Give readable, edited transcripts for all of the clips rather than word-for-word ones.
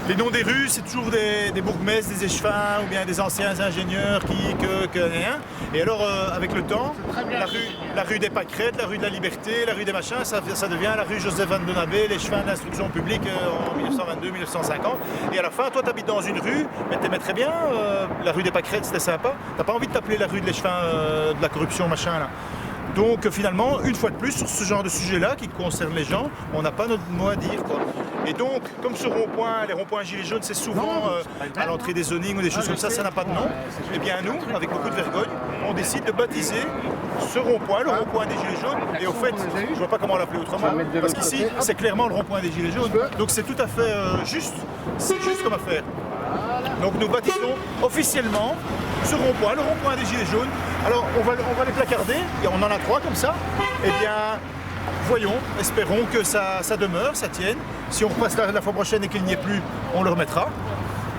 Les noms des rues, c'est toujours des bourgmestres, des échevins ou bien des anciens ingénieurs rien. Et alors, avec le temps, la rue des Pâquerettes, la rue de la Liberté, la rue des machins, ça devient la rue Joseph Van Den Abbé, l'échevin d'instruction publique en 1922-1950. Et à la fin, toi, tu habites dans une rue, mais tu aimais très bien la rue des Pâquerettes, c'était sympa. T'as pas envie de t'appeler la rue de l'échevin de la corruption, machin, là. Donc finalement, une fois de plus, sur ce genre de sujet-là qui concerne les gens, on n'a pas notre mot à dire, quoi. Et donc, comme ce rond-point, les ronds-points gilets jaunes, c'est souvent à l'entrée des zonings ou des choses comme ça n'a pas de nom. Eh bien nous, avec beaucoup de vergogne, on décide de baptiser ce rond-point, le rond-point des gilets jaunes. Et au fait, je vois pas comment l'appeler autrement, parce qu'ici, c'est clairement le rond-point des gilets jaunes. Donc c'est tout à fait juste, c'est juste comme affaire. Donc nous baptisons officiellement ce rond-point, le rond-point des gilets jaunes. Alors on va les placarder, et on en a 3 comme ça. Eh bien, voyons, espérons que ça demeure, ça tienne. Si on repasse la fois prochaine et qu'il n'y ait plus, on le remettra.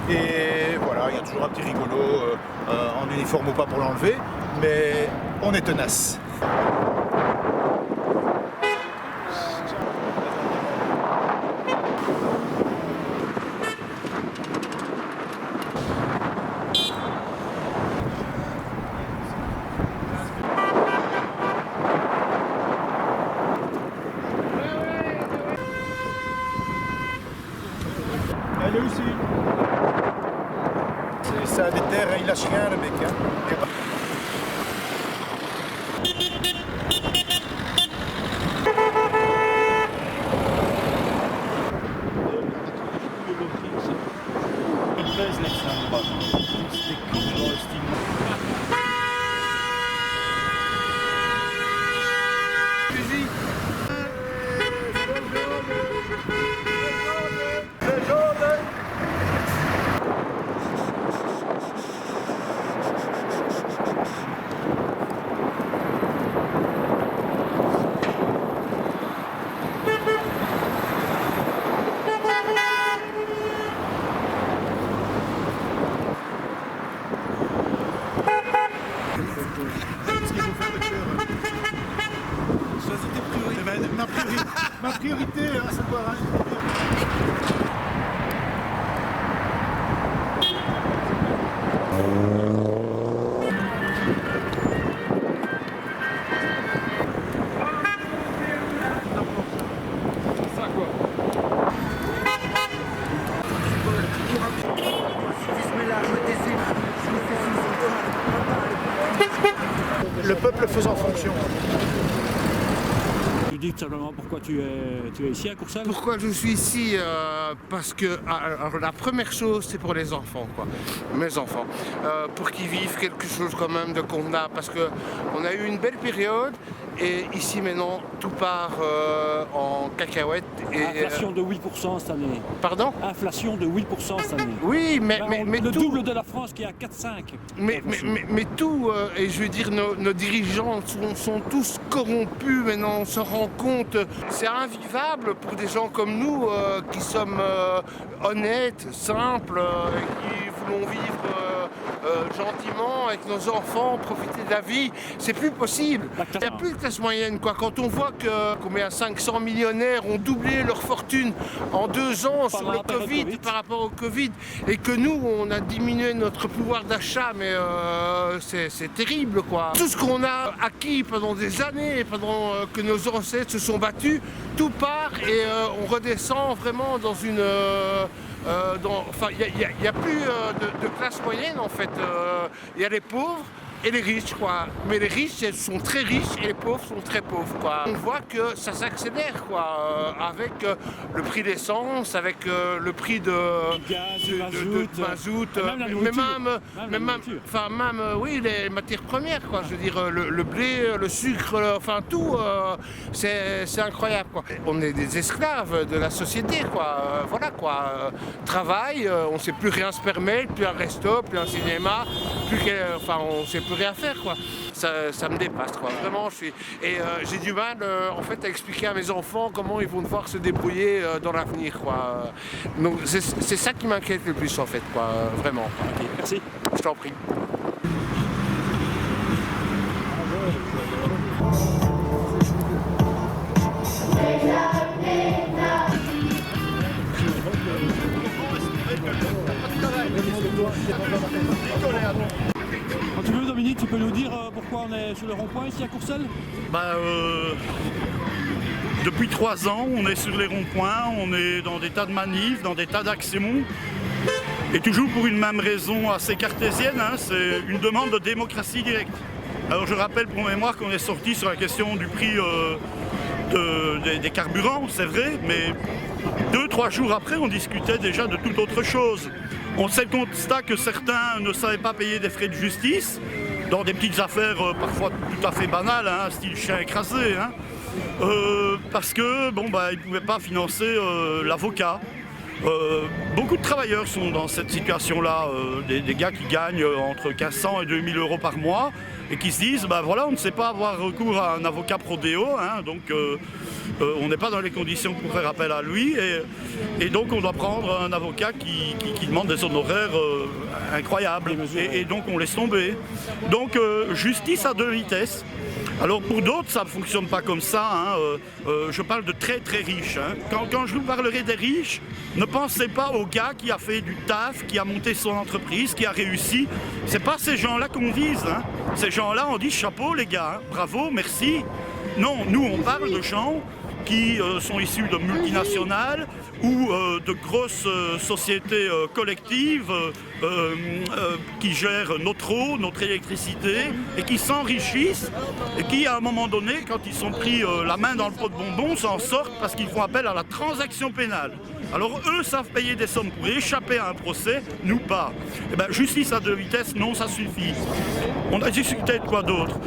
Et voilà, il y a toujours un petit rigolo en uniforme ou pas pour l'enlever, mais on est tenace. Elle est aussi. Ça a des terres, il lâche rien le mec. Hein. Ma priorité, hein, c'est quoi hein. Le peuple faisant fonction. Tu dis simplement pourquoi tu es ici à Courcelles? Pourquoi je suis ici parce que alors, la première chose c'est pour les enfants, quoi. Mes enfants. Pour qu'ils vivent quelque chose quand même de convenable. Parce qu'on a eu une belle période et ici maintenant tout part en cacahuète. Et, inflation de 8% cette année. Pardon? Inflation de 8% cette année. Oui, mais le tout, double de la France qui est à 4,5. Mais tout, et je veux dire, nos dirigeants sont tous corrompus maintenant, on se rend compte. C'est invivable pour des gens comme nous qui sommes honnêtes, simples, qui voulons vivre gentiment avec nos enfants, profiter de la vie. C'est plus possible. Il n'y a plus de classe moyenne, quoi. Quand on voit que combien 500 millionnaires ont doublé leur fortune en 2 ans sur le Covid, par rapport au Covid, et que nous, on a diminué notre pouvoir d'achat, mais c'est terrible, quoi. Tout ce qu'on a acquis pendant des années, pendant que nos ancêtres se sont battus, tout part et on redescend vraiment dans une... enfin, il n'y a plus de classe moyenne, en fait. Il y a les pauvres et les riches, quoi. Mais les riches sont très riches et les pauvres sont très pauvres, quoi. On voit que ça s'accélère, quoi, avec le prix d'essence, avec le prix de mazout, même oui, les matières premières, quoi. Je veux dire, le blé, le sucre, enfin tout, c'est incroyable, quoi. On est des esclaves de la société, quoi. Voilà, quoi. Travail, on ne sait plus rien se permettre, plus un resto, plus un cinéma, enfin, on ne sait plus rien faire, quoi. Ça me dépasse, quoi. Vraiment, j'ai du mal en fait à expliquer à mes enfants comment ils vont devoir se débrouiller dans l'avenir, quoi. Donc c'est ça qui m'inquiète le plus, en fait, quoi. Vraiment. Ok, merci. Je t'en prie. Quand tu veux, Dominique, tu peux nous dire pourquoi on est sur le rond-point ici à Courcelles? Depuis 3 ans, on est sur les ronds-points, on est dans des tas de manifs, dans des tas d'actions. Et toujours pour une même raison assez cartésienne, hein, c'est une demande de démocratie directe. Alors je rappelle pour mémoire qu'on est sorti sur la question du prix des carburants, c'est vrai, mais 2-3 jours après, on discutait déjà de toute autre chose. On sait le constat que certains ne savaient pas payer des frais de justice, dans des petites affaires parfois tout à fait banales, hein, style chien écrasé, hein, parce que ils ne pouvaient pas financer l'avocat. Beaucoup de travailleurs sont dans cette situation-là, des gars qui gagnent entre 1500 et 2000 euros par mois et qui se disent, on ne sait pas avoir recours à un avocat pro-déo, hein, donc on n'est pas dans les conditions pour faire appel à lui et donc on doit prendre un avocat qui demande des honoraires incroyables et donc on laisse tomber. Donc justice à 2 vitesses. Alors pour d'autres, ça ne fonctionne pas comme ça. Hein. Je parle de très très riches. Hein. Quand je vous parlerai des riches, ne pensez pas au gars qui a fait du taf, qui a monté son entreprise, qui a réussi. C'est pas ces gens-là qu'on vise. Hein. Ces gens-là, on dit chapeau les gars, hein. Bravo, merci. Non, nous on parle de gens qui sont issus de multinationales ou de grosses sociétés collectives qui gèrent notre eau, notre électricité et qui s'enrichissent et qui à un moment donné, quand ils sont pris la main dans le pot de bonbons, s'en sortent parce qu'ils font appel à la transaction pénale. Alors eux savent payer des sommes pour échapper à un procès, nous pas. Eh bien, justice à 2 vitesses, non, ça suffit. On a discuté de quoi d'autre?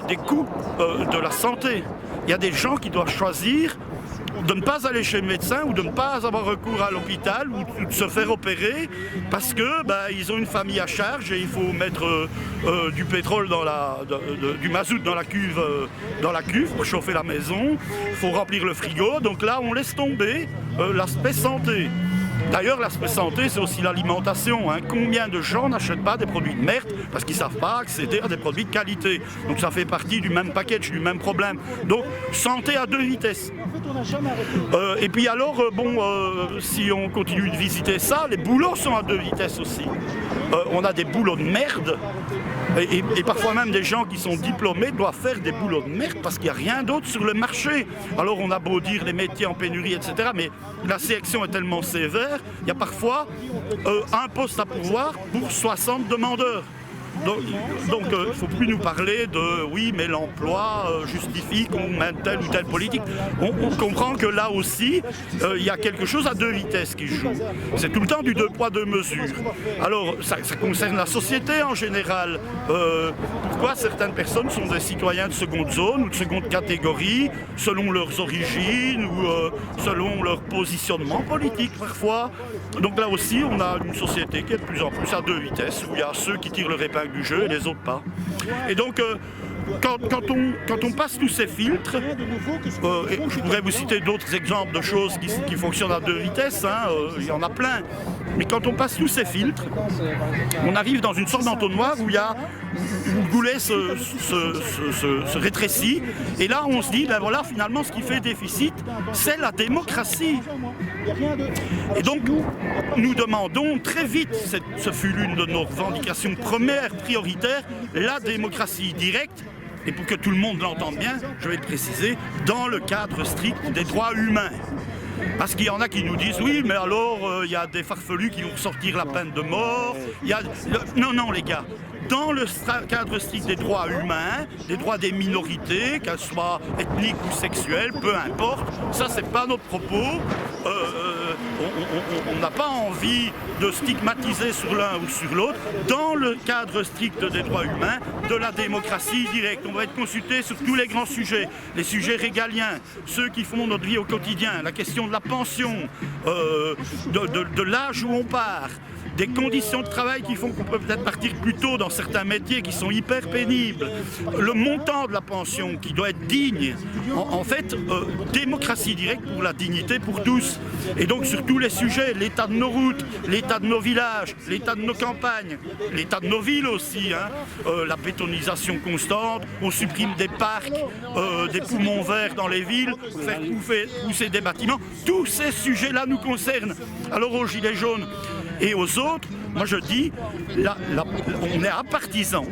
Des coûts de la santé. Il y a des gens qui doivent choisir de ne pas aller chez le médecin ou de ne pas avoir recours à l'hôpital ou de se faire opérer parce que ils ont une famille à charge et il faut mettre du pétrole du mazout dans la cuve pour chauffer la maison, il faut remplir le frigo, donc là on laisse tomber l'aspect santé. D'ailleurs, l'aspect santé, c'est aussi l'alimentation. Hein. Combien de gens n'achètent pas des produits de merde parce qu'ils ne savent pas accéder à des produits de qualité? Donc ça fait partie du même package, du même problème. Donc, santé à 2 vitesses. Et puis alors, si on continue de visiter ça, les boulots sont à 2 vitesses aussi. On a des boulots de merde. Et parfois même des gens qui sont diplômés doivent faire des boulots de merde parce qu'il n'y a rien d'autre sur le marché. Alors on a beau dire les métiers en pénurie, etc. Mais la sélection est tellement sévère, il y a parfois un poste à pourvoir pour 60 demandeurs. Donc il ne faut plus nous parler de oui mais l'emploi justifie qu'on mène telle ou telle politique. On comprend que là aussi il y a quelque chose à 2 vitesses qui joue. C'est tout le temps du 2 poids 2 mesures. Alors ça concerne la société en général. Pourquoi certaines personnes sont des citoyens de seconde zone ou de seconde catégorie selon leurs origines ou selon leur positionnement politique parfois. Donc là aussi on a une société qui est de plus en plus à 2 vitesses où il y a ceux qui tirent leur épingle du jeu et les autres pas. Et donc quand on passe tous ces filtres, et je pourrais vous citer d'autres exemples de choses qui fonctionnent à 2 vitesses, hein, il y en a plein, mais quand on passe tous ces filtres, on arrive dans une sorte d'entonnoir où le goulet se rétrécit, et là on se dit, finalement ce qui fait déficit, c'est la démocratie. Et donc nous demandons très vite, ce fut l'une de nos revendications premières, prioritaires, la démocratie directe, et pour que tout le monde l'entende bien, je vais le préciser, dans le cadre strict des droits humains. Parce qu'il y en a qui nous disent, oui, mais alors, il y a des farfelus qui vont sortir la peine de mort. Non, les gars. Dans le cadre strict des droits humains, des droits des minorités, qu'elles soient ethniques ou sexuelles, peu importe, ça c'est pas notre propos. On n'a pas envie de stigmatiser sur l'un ou sur l'autre. Dans le cadre strict des droits humains, de la démocratie directe, on va être consulté sur tous les grands sujets, les sujets régaliens, ceux qui font notre vie au quotidien, la question de la pension, de l'âge où on part, des conditions de travail qui font qu'on peut peut-être partir plus tôt dans certains métiers qui sont hyper pénibles, le montant de la pension qui doit être digne. En fait, démocratie directe pour la dignité pour tous. Et donc sur tous les sujets, l'état de nos routes, l'état de nos villages, l'état de nos campagnes, l'état de nos villes aussi, hein, la bétonisation constante, on supprime des parcs, des poumons verts dans les villes, pour faire pousser des bâtiments. Tous ces sujets-là nous concernent. Alors aux Gilets jaunes et aux autres, Moi je dis, on est à partisans.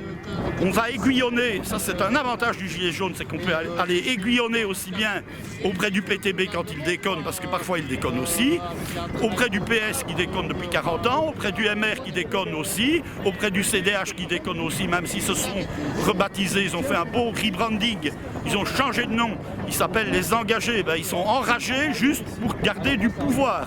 On va aiguillonner, ça c'est un avantage du gilet jaune, c'est qu'on peut aller aiguillonner aussi bien auprès du PTB quand il déconne, parce que parfois il déconne aussi, auprès du PS qui déconne depuis 40 ans, auprès du MR qui déconne aussi, auprès du CDH qui déconne aussi, même s'ils se sont rebaptisés, ils ont fait un beau rebranding, ils ont changé de nom, ils s'appellent les engagés, ils sont enragés juste pour garder du pouvoir.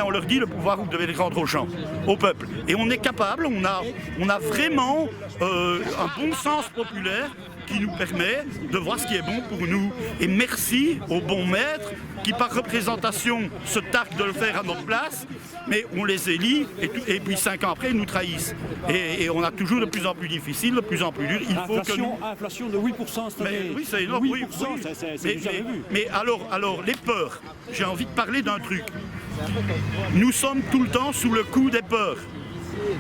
On leur dit le pouvoir vous devez le rendre aux gens, au peuple. Et on est capable, on a vraiment un bon sens populaire qui nous permet de voir ce qui est bon pour nous. Et merci aux bons maîtres qui par représentation se targuent de le faire à notre place, mais on les élit et puis 5 ans après ils nous trahissent. Et on a toujours de plus en plus difficile, de plus en plus dur. Il faut que nous... Inflation de 8% cette année. Oui, c'est énorme. 8%, oui. c'est jamais vu. Mais alors, les peurs, j'ai envie de parler d'un truc. Nous sommes tout le temps sous le coup des peurs.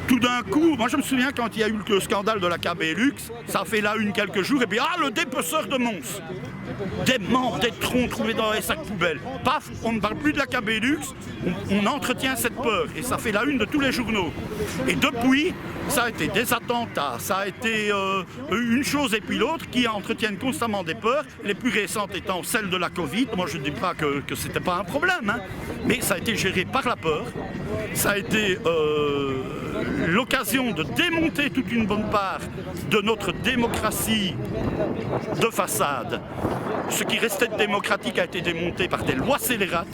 Tout d'un coup, moi je me souviens quand il y a eu le scandale de la KBLux, ça a fait la une quelques jours, et puis le dépeceur de Mons. Des membres, des troncs trouvés dans les sacs poubelles. Paf, on ne parle plus de la KBLux, on entretient cette peur, et ça fait la une de tous les journaux. Et depuis, ça a été des attentats, ça a été une chose et puis l'autre qui entretiennent constamment des peurs, les plus récentes étant celles de la Covid. Moi je ne dis pas que ce n'était pas un problème, mais ça a été géré par la peur, ça a été l'occasion de démonter toute une bonne part de notre démocratie de façade. Ce qui restait de démocratique a été démonté par des lois scélérates.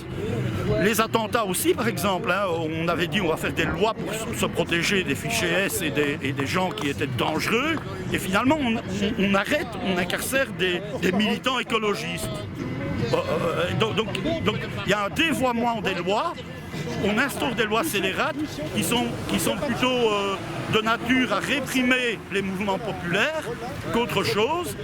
Les attentats aussi, par exemple, on avait dit on va faire des lois pour se protéger des fichiers S et des gens qui étaient dangereux. Et finalement, on incarcère des militants écologistes. Donc il y a un dévoiement des lois. On instaure des lois scélérates qui sont plutôt de nature à réprimer les mouvements populaires qu'autre chose.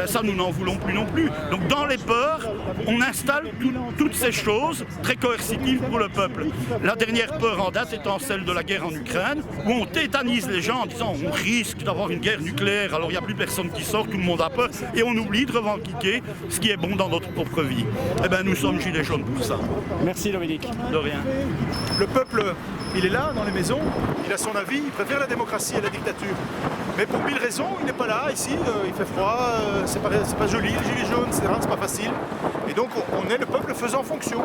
Ça, nous n'en voulons plus non plus. Donc dans les peurs, on installe toutes ces choses très coercitives pour le peuple. La dernière peur en date étant celle de la guerre en Ukraine, où on tétanise les gens en disant on risque d'avoir une guerre nucléaire, alors il n'y a plus personne qui sort, tout le monde a peur, et on oublie de revendiquer ce qui est bon dans notre propre vie. Nous sommes gilets jaunes pour ça. Merci Dominique. De rien. Le peuple, il est là, dans les maisons, il a son avis, il préfère la démocratie à la dictature. Mais pour 1000 raisons, il n'est pas là, ici, il fait froid, c'est pas joli, les gilets jaunes, c'est pas facile. Et donc on est le peuple faisant fonction.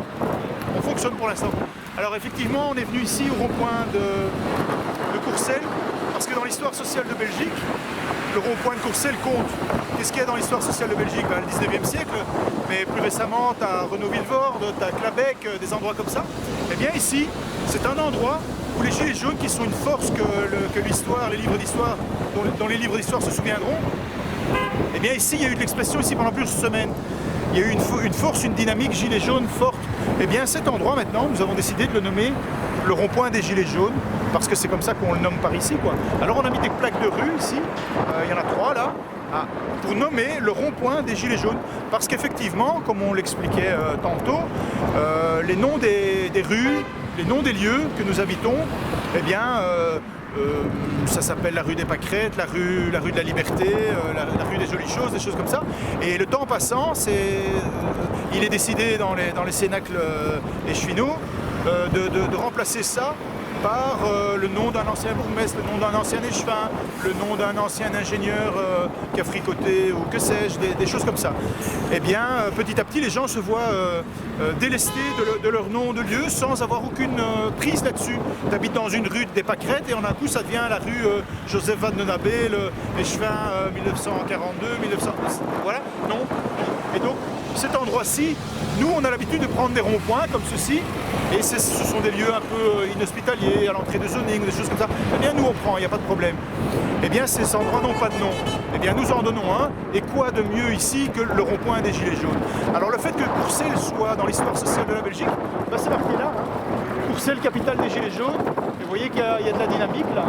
On fonctionne pour l'instant. Alors effectivement, on est venu ici au rond-point de Courcelles, parce que dans l'histoire sociale de Belgique, le rond-point de Courcelles compte. Qu'est-ce qu'il y a dans l'histoire sociale de Belgique? Le 19e siècle, mais plus récemment, tu as Renaud-Villevorde, tu as Clabec, des endroits comme ça. Eh bien ici, c'est un endroit où les gilets jaunes, qui sont une force que l'histoire, les livres d'histoire, dont les livres d'histoire se souviendront, eh bien ici, il y a eu de l'expression ici pendant plusieurs semaines. Il y a eu une force, une dynamique gilet jaune forte. Eh bien cet endroit maintenant, nous avons décidé de le nommer le rond-point des gilets jaunes, parce que c'est comme ça qu'on le nomme par ici, quoi. Alors on a mis des plaques de rue ici, il y en a 3 là, pour nommer le rond-point des gilets jaunes. Parce qu'effectivement, comme on l'expliquait tantôt, les noms des rues, les noms des lieux que nous habitons, eh bien, ça s'appelle la rue des Pâquerettes, la rue de la Liberté, la rue des Jolies Choses, des choses comme ça. Et le temps passant, il est décidé dans les cénacles échevinots de remplacer ça par le nom d'un ancien bourgmestre, le nom d'un ancien échevin, le nom d'un ancien ingénieur qui a fricoté ou que sais-je, des choses comme ça. Eh bien, petit à petit, les gens se voient délestés de leur nom de lieu sans avoir aucune prise là-dessus. Tu habites dans une rue des Pâquerettes et en un coup, ça devient la rue Joseph Van den Abbé, l'échevin 1942, 1900... Voilà, non. Et donc, cet endroit-ci, nous, on a l'habitude de prendre des ronds-points comme ceci, et ce sont des lieux un peu inhospitaliers, à l'entrée de zoning, des choses comme ça. Eh bien, nous, on prend, il n'y a pas de problème. Eh bien, ces endroits n'ont pas de nom. Eh bien, nous en donnons un, et quoi de mieux ici que le rond-point des Gilets jaunes? Alors, le fait que Courcelles soit dans l'histoire sociale de la Belgique, c'est marqué là. Courcelles, capitale des Gilets jaunes. Et vous voyez qu'il y a de la dynamique là.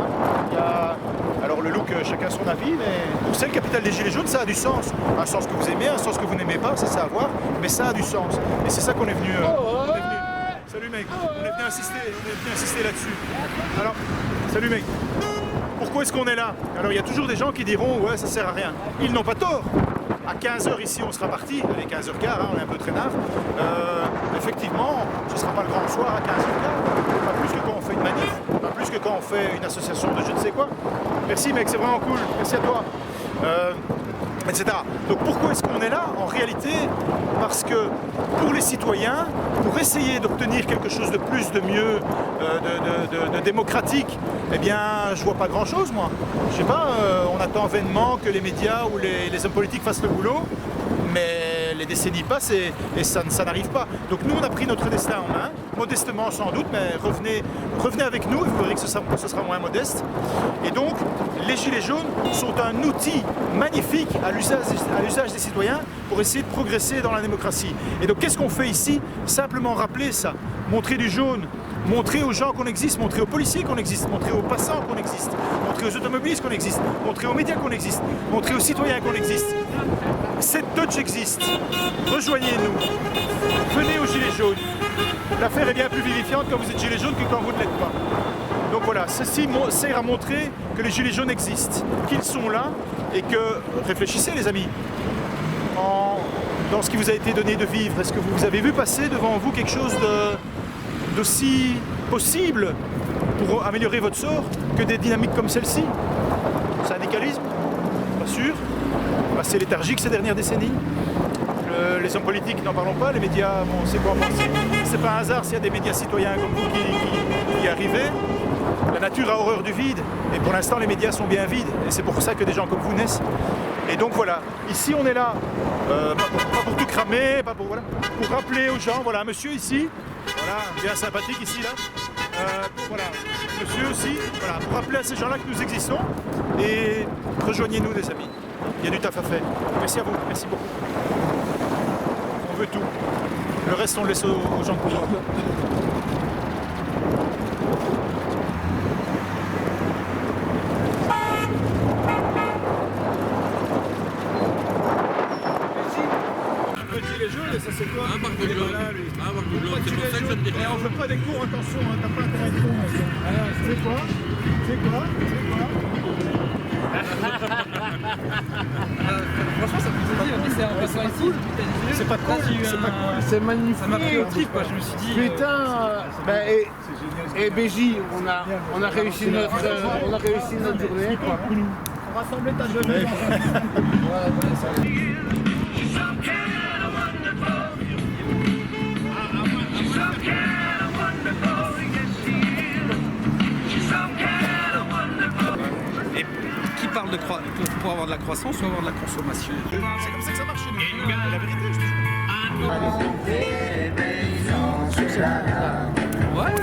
Il y a... Alors le look, chacun son avis, mais Courcelles, capitale des Gilets jaunes, ça a du sens. Un sens que vous aimez, un sens que vous n'aimez pas, ça c'est à voir, mais ça a du sens. Et c'est ça qu'on est venu... Salut mec, on est venu insister là-dessus. Alors, salut mec. Pourquoi est-ce qu'on est là? Alors il y a toujours des gens qui diront, ouais, ça sert à rien. Ils n'ont pas tort. À 15h ici, on sera parti. Allez, 15h15, on est un peu traînard. Effectivement, ce ne sera pas le grand soir à 15h15. Pas plus que quand on fait une manif, pas plus que quand temps on fait une association de je ne sais quoi. Merci mec, c'est vraiment cool, merci à toi. Etc. Donc pourquoi est-ce qu'on est là? En réalité, parce que pour les citoyens, pour essayer d'obtenir quelque chose de plus, de mieux, de démocratique, eh bien, je vois pas grand-chose, moi. Je sais pas, on attend vainement que les médias ou les hommes politiques fassent le boulot, mais les décennies passent et ça n'arrive pas. Donc nous, on a pris notre destin en main, modestement sans doute, mais revenez avec nous, vous verrez que ce sera moins modeste. Et donc, les Gilets jaunes sont un outil magnifique à l'usage des citoyens pour essayer de progresser dans la démocratie. Et donc, qu'est-ce qu'on fait ici? Simplement rappeler ça, montrer du jaune, montrer aux gens qu'on existe, montrer aux policiers qu'on existe, montrer aux passants qu'on existe, montrer aux automobilistes qu'on existe, montrer aux médias qu'on existe, montrer aux citoyens qu'on existe. Cette touch existe. Rejoignez-nous. Venez aux Gilets jaunes. L'affaire est bien plus vivifiante quand vous êtes Gilets jaunes que quand vous ne l'êtes pas. Donc voilà, ceci sert à montrer que les Gilets jaunes existent, qu'ils sont là et que, réfléchissez les amis, dans ce qui vous a été donné de vivre, est-ce que vous avez vu passer devant vous quelque chose d'aussi possible pour améliorer votre sort que des dynamiques comme celle-ci? Syndicalisme? Pas sûr. Assez léthargique ces dernières décennies. Les hommes politiques, n'en parlons pas, les médias, bon, c'est quoi en penser? C'est pas un hasard s'il y a des médias citoyens comme vous qui y arrivez. La nature a horreur du vide, et pour l'instant les médias sont bien vides, et c'est pour ça que des gens comme vous naissent. Et donc voilà, ici on est là, pas pour tout cramer, pas pour, voilà, pour rappeler aux gens, voilà, un monsieur ici, voilà, bien sympathique ici, là, voilà, monsieur aussi, voilà, pour rappeler à ces gens-là que nous existons, et rejoignez-nous les amis, il y a du taf à faire. Merci à vous, merci beaucoup. On veut tout, le reste on le laisse aux gens de pouvoir. Ça c'est quoi? Un marque jaune. Un marque jaune, c'est pour ça que je ne dis rien. On fait pas des cours, attention, hein, t'as pas intérêt de cours. C'est quoi? Franchement, ça me fait plaisir, mais c'est en passant ici. C'est pas cool, c'est pas cool. C'est magnifique. Ça m'a pris au trip, quoi. Je me suis dit. Putain, et BJ, on a réussi notre journée, quoi. On rassemblait ta jeunesse. Et qui parle de pour avoir de la croissance ou avoir de la consommation? C'est comme ça que ça marche chez nous. La vérité, je te jure. Ouais.